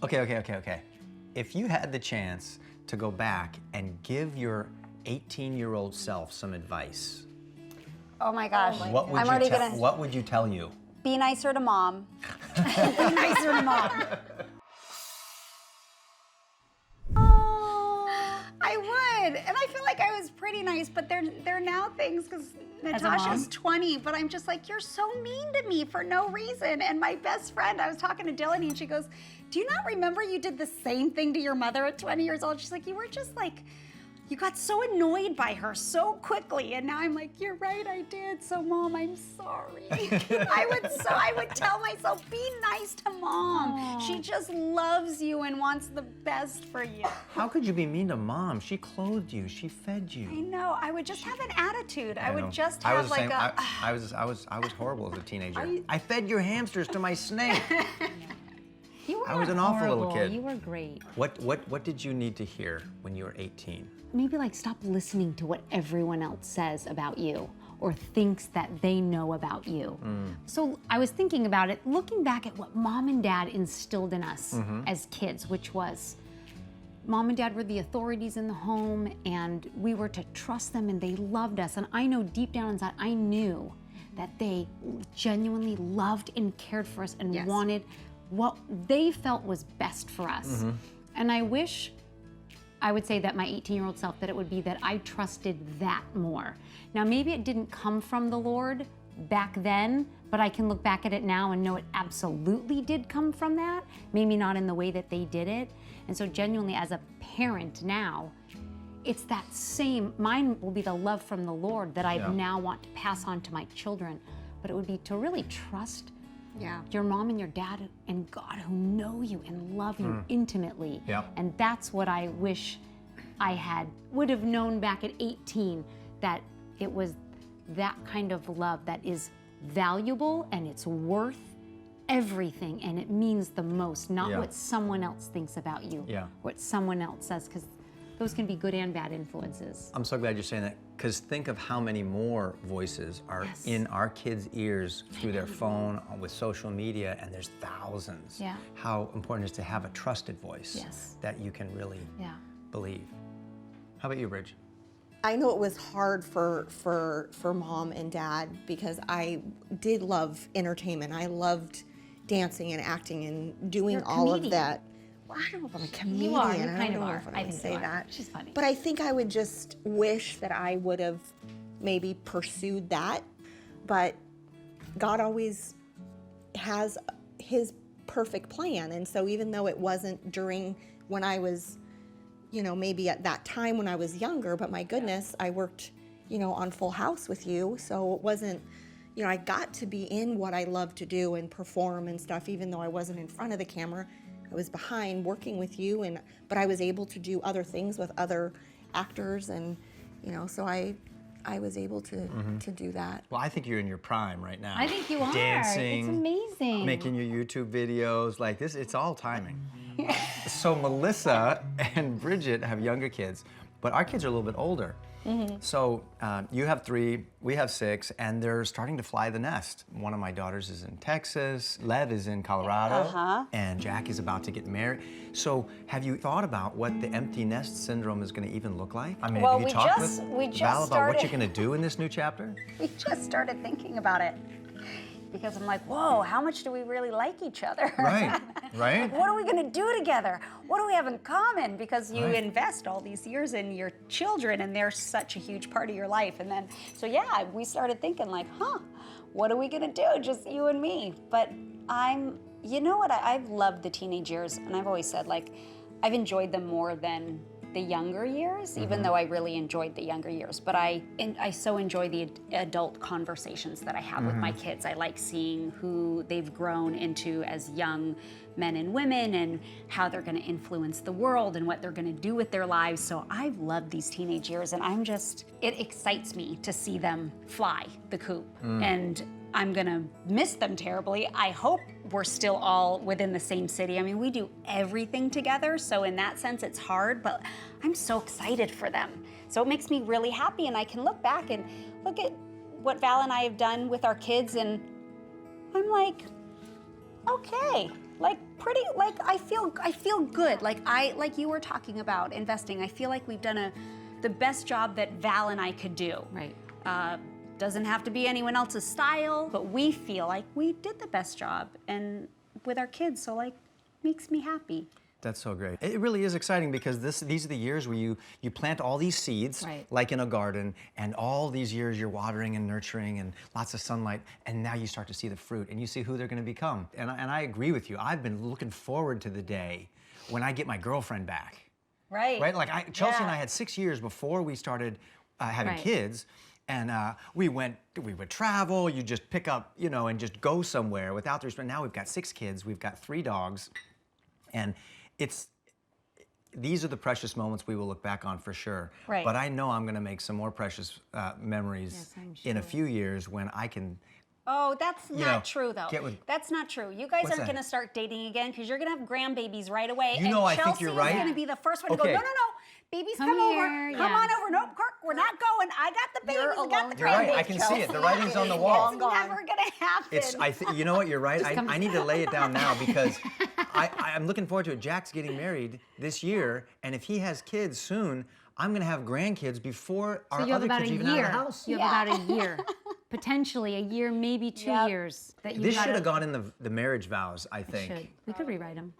Okay. If you had the chance to go back and give your 18-year-old self some advice, Oh my gosh. what would you tell you? Be nicer to mom. Be nicer to mom. Oh, I would. And I feel like I was pretty nice, but they're now things because Natasha's 20, but I'm just like, you're so mean to me for no reason. And my best friend, I was talking to Dylan and she goes, do you not remember you did the same thing to your mother at 20 years old? She's like, you were just like, you got so annoyed by her so quickly. And now I'm like, you're right, I did. So mom, I'm sorry. I would tell myself, be nice to mom. Aww. She just loves you and wants the best for you. How could you be mean to mom? She clothed you, she fed you. I know, I would just have an attitude. I would just I have was like a... I was horrible as a teenager. I fed your hamsters to my snake. I was an awful little kid. You were great. What did you need to hear when you were 18? Maybe like stop listening to what everyone else says about you or thinks that they know about you. So I was thinking about it, looking back at what mom and dad instilled in us as kids, which was mom and dad were the authorities in the home and we were to trust them and they loved us. And I know deep down inside, I knew that they genuinely loved and cared for us and wanted what they felt was best for us. And I wish I would say that my 18-year-old self, that it would be that I trusted that more. Now, maybe it didn't come from the Lord back then, but I can look back at it now and know it absolutely did come from that, maybe not in the way that they did it. And so genuinely, as a parent now, it's that same, mine will be the love from the Lord that I now want to pass on to my children, but it would be to really trust your mom and your dad and God who know you and love you intimately. And that's what I wish I would have known back at 18, that it was that kind of love that is valuable and it's worth everything and it means the most, not what someone else thinks about you, what someone else says, because those can be good and bad influences. I'm so glad you're saying that, because think of how many more voices are in our kids' ears through their phone, with social media, and there's thousands. How important it is to have a trusted voice that you can really believe. How about you, Bridge? I know it was hard for mom and dad because I did love entertainment. I loved dancing and acting and doing all of that. Well, I don't know if I'm a comedian. You are. You I kind don't of know are. if I I would think say you are. that. She's funny. But I think I would just wish that I would have maybe pursued that. But God always has his perfect plan. And so even though it wasn't during when I was, maybe at that time when I was younger, but my goodness, I worked, on Full House with you. So it wasn't, I got to be in what I love to do and perform and stuff, even though I wasn't in front of the camera. I was behind working with you, but I was able to do other things with other actors, and so I was able to do that. Well, I think you're in your prime right now. I think you are. Dancing, it's amazing. Making your YouTube videos like this. It's all timing. So Melissa and Bridgette have younger kids, but our kids are a little bit older. So you have 3, we have 6, and they're starting to fly the nest. One of my daughters is in Texas, Lev is in Colorado, and Jack is about to get married. So have you thought about what the empty nest syndrome is going to even look like? I mean, have you talked with Val about what you're going to do in this new chapter? We just started thinking about it. Because I'm like, whoa, how much do we really like each other? Right. Like, what are we gonna do together? What do we have in common? Because you invest all these years in your children and they're such a huge part of your life. And then, so yeah, we started thinking like, what are we gonna do? Just you and me. But you know what, I've loved the teenage years, and I've always said, like, I've enjoyed them more than the younger years, even though I really enjoyed the younger years. But I so enjoy the adult conversations that I have with my kids. I like seeing who they've grown into as young men and women and how they're gonna influence the world and what they're gonna do with their lives. So I've loved these teenage years, and it excites me to see them fly the coop. And I'm gonna miss them terribly. I hope we're still all within the same city. I mean, we do everything together, so in that sense it's hard, but I'm so excited for them. So it makes me really happy, and I can look back and look at what Val and I have done with our kids, and I'm like, okay, I feel good. Like you were talking about investing. I feel like we've done the best job that Val and I could do. Right. Doesn't have to be anyone else's style, but we feel like we did the best job and with our kids, so makes me happy. That's so great. It really is exciting because these are the years where you plant all these seeds, right, like in a garden, and all these years you're watering and nurturing and lots of sunlight, and now you start to see the fruit and you see who they're going to become. And I agree with you. I've been looking forward to the day when I get my girlfriend back. Right. Right? Like Chelsea and I had 6 years before we started having kids. And we would travel, you just pick up, and just go somewhere without the restraint. Now we've got 6 kids, we've got 3 dogs, and these are the precious moments we will look back on for sure. Right. But I know I'm gonna make some more precious memories in a few years when I can. Oh, that's not true, though. That's not true. You guys aren't going to start dating again because you're going to have grandbabies right away. I think you're right. Chelsea's going to be the first one to go, no, babies, come here, over. Come on over. Nope, Kirk, we're not going. I got the babies. I got the grandbabies. You're right. I can see it. The writing's on the wall. It's never going to happen. You know what? You're right. I need to lay it down now because I'm looking forward to it. Jack's getting married this year, and if he has kids soon, I'm going to have grandkids before our other kids even out of the house. You have about a year. Potentially a year, maybe 2 years. This should have gone in the marriage vows, I think. We could rewrite them.